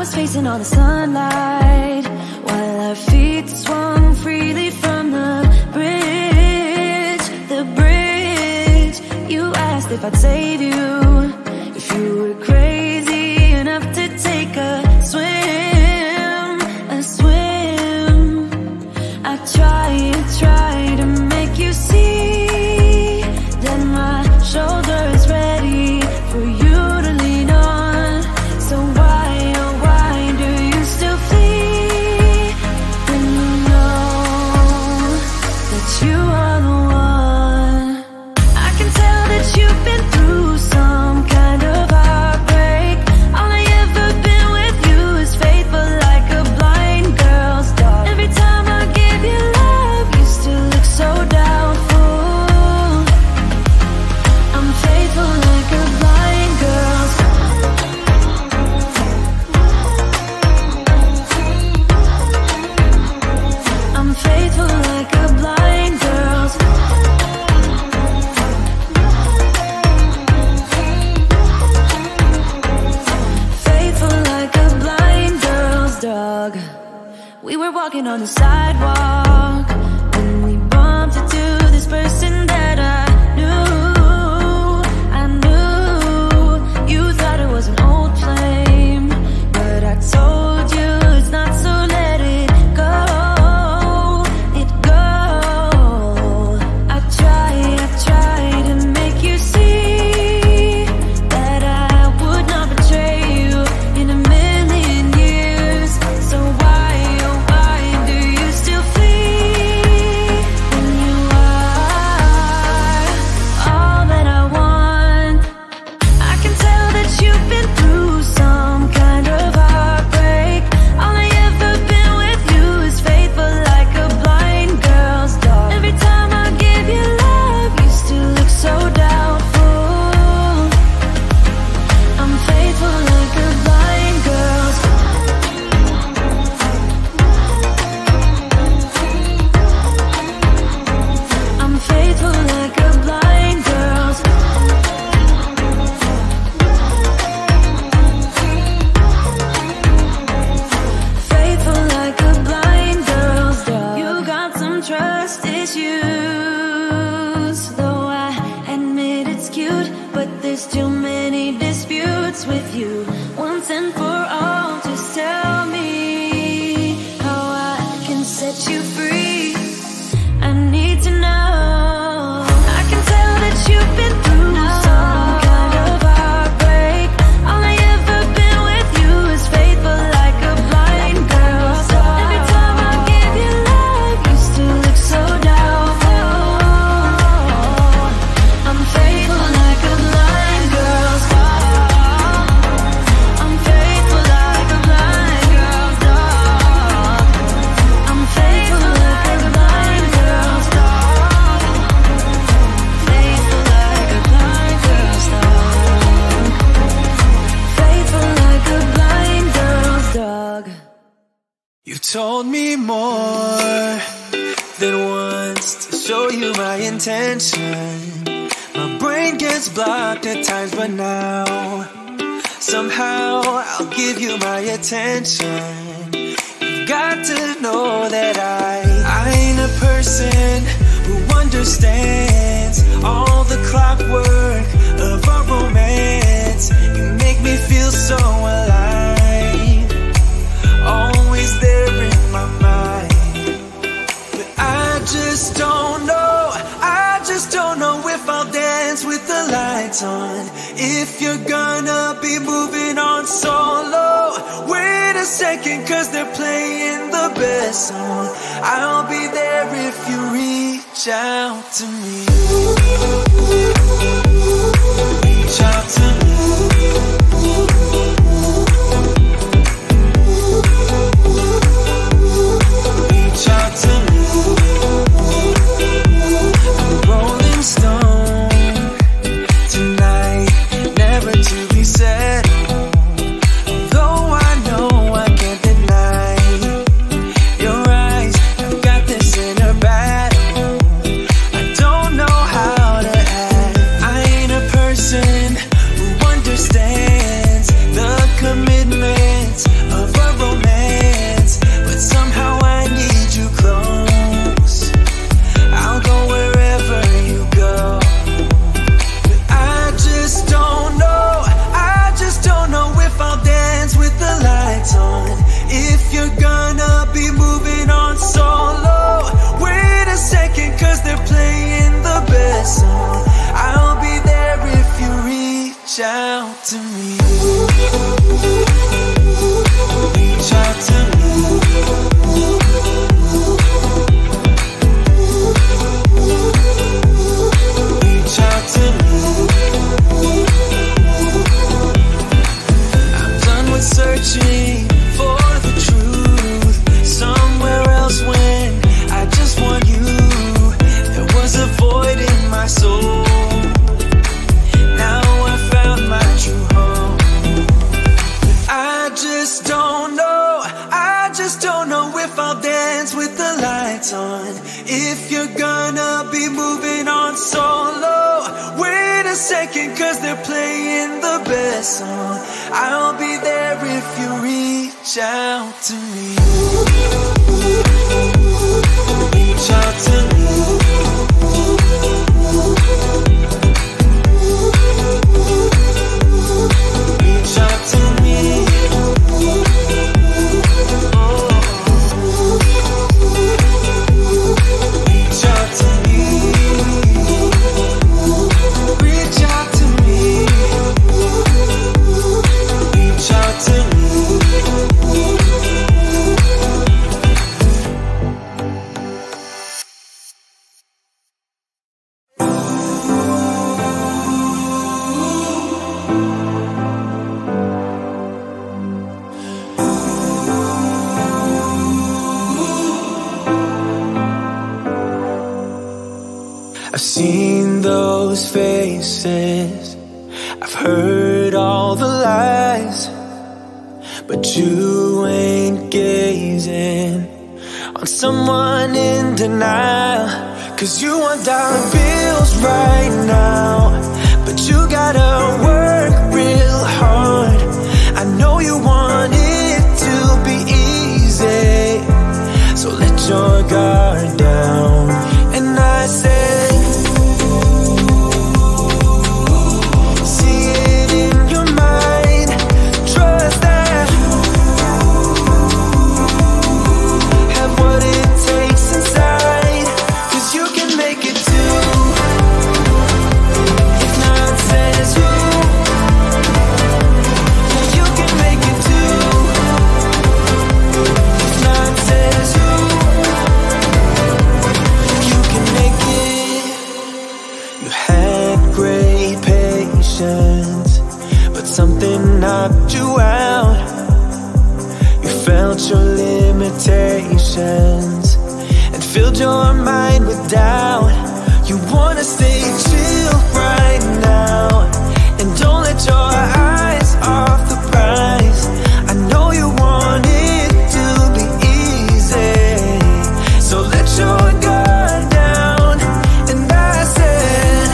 was facing all the sunlight while our feet swung freely from the bridge. The bridge. You asked if I'd save you, if you were crazy enough to take a swim, a swim. I tried to make you see that my shoulder is ready for you to lean on. So why, oh why do you still flee when you know that you are the one? I can tell that you've been through some kind of heartbreak. All I ever been with you is faithful like a blind girl's dog. Every time I give you love, you still look so doubtful. I'm faithful like a blind girl's dog. I'm faithful like a blind girl's dog. Faithful like a blind girl's dog. We were walking on the sidewalk when we bumped into this person that I knew. I knew you thought it was an old flame, but I told you it's not, so let it go. It go. I tried to make you see that I would not betray you in a million years. So why, oh why do you still flee when you are all that I want? I can tell that you've been through some kind of heartbreak. All I ever been with you is faithful like a blind girl's dog. Every time I give you love, you still look so doubtful. I'm faithful like a blind girl's dog. I'm faithful like a blind girl's dog. Faithful like a blind girl's dog. You got some trust issues, though I admit it's cute, but there's too many disputes with you. Once and for all, just tell me how I can set you free. I need to know. I can tell that you've been through some kind of heartbreak. All I ever been with you is faithful like a blind girl's dog. Every time I give you love, you still look so doubtful. I'm faithful like a blind girl's dog. I'm faithful like a blind girl's dog. I'm faithful like a blind girl's dog. Faithful like a blind girl's dog. Faithful like a blind girl's dog. You told me more than once to show you my intention. My brain gets blocked at times, but now somehow I'll give you my attention. You've got to know that I ain't a person who understands all the clockwork of our romance. You make me feel so alive, always there in my mind. But I just don't know, I just don't know if I'll dance with the lights on. If you're gonna be moving on solo, wait a second, cause they're playing the best song. I'll be there if you reach out to me. Reach out to me. Reach out to me. I'm a rolling stone tonight, never to be settled. Though I know I can't deny your eyes, I've got this inner battle. I don't know how to act. I If you're gonna be moving on solo, wait a second, cause they're playing the best song. I'll be there if you reach out to me. Reach out to me. Reach out to me. Reach out to me. Reach out to me. Reach out to me. I've seen those faces, I've heard all the lies, but you ain't gazing on someone in denial. Cause you want dollar bills right now, but you gotta work real hard. I know you want it to be easy, so let your guard down. And I said, but something knocked you out. You felt your limitations and filled your mind with doubt. You wanna stay chill right now and don't let your eyes off the prize. I know you want it to be easy, so let your guard down. And I said,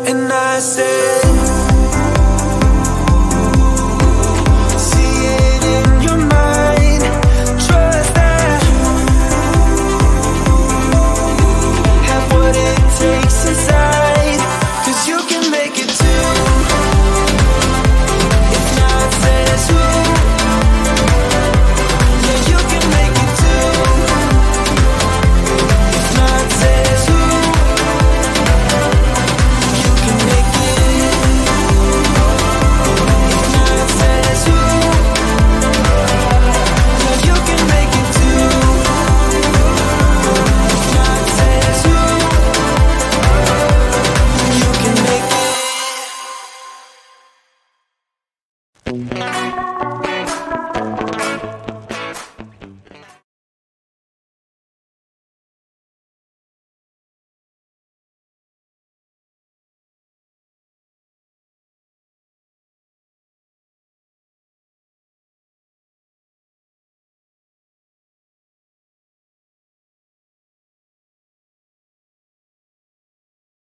and I said,